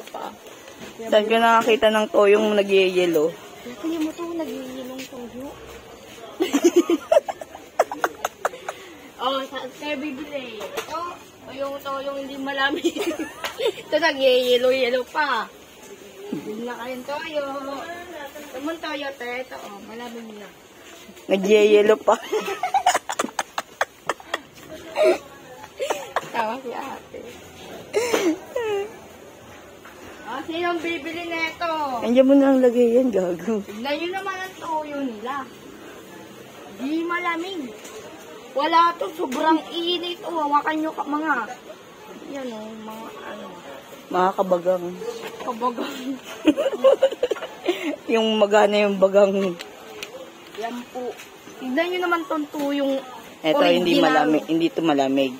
pa. Saan ka nakakita ng toyong nag-yellow? Kaya mo to, nag-yelong toyo. Saan kayo bibili? Ito, toyong hindi malamig. Ito, nag-yellow pa. Bili na kayong toyo. Ito mong toyo, te. Ito, malamig na. Nag-yellow pa. Tawa si ate. Sinong bibili na ito? Andiyan mo na lang lagay yan, gago. Tignan nyo naman ang toyo nila. Di malamig. Wala to, sobrang init. Hawakan nyo mga. Yan mga ano. Mga kabagang. Kabagang. Yung magana yung bagang. Yan po. Tignan nyo naman tong tuyong Ito hindi malamig, hindi to malamig.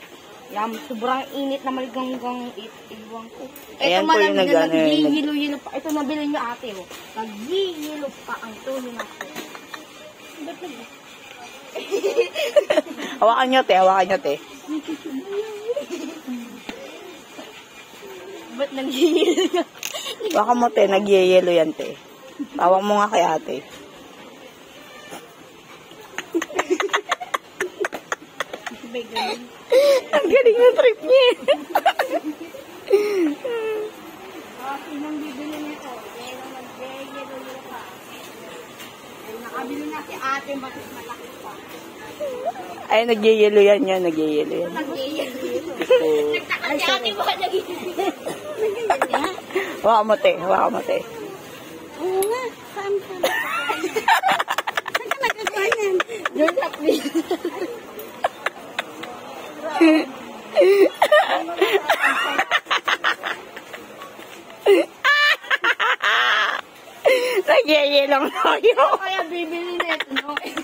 Yan, sobrang init na malganggang iwan ko. Ayan po yung nag-ano yun. Nag-hilo-hilo pa. Ito nabili nyo ate. Nag-hilo pa ang tuyo natin. Ba't Hawakan nyo, te. Hawakan nyo, te. Ba't nag-hilo? Hawakan mo, te. Nag-yellow yan, te. Tawag mo nga kay ate. Ang galing ng trip niya. Sinong bibili nito? Nag-yellow pa. Nakabili na si ate. Bakit malaki pa? Ay, nag-yellow yan yan. Nag-yellow yan. Nagtaka si ate baka nag-yellow. Hawakan mo, te. Hawakan mo, te. Oo nga. Saan ka? Saan ka nagkakayan? Doon sa please. Nag-yellow tayo. Kaya bibili na ito, no? Kasi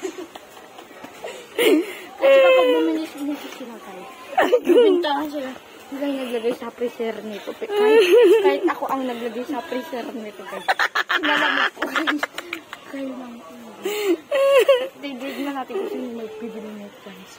kapag bumili sila tayo, bibintahan sila. Hindi naglagay sa freezer nito. Kahit ako ang naglagay sa freezer nito, guys. Nalamit ko, guys. Kayo lang po. Tigil na natin kasi may bibili nito, guys.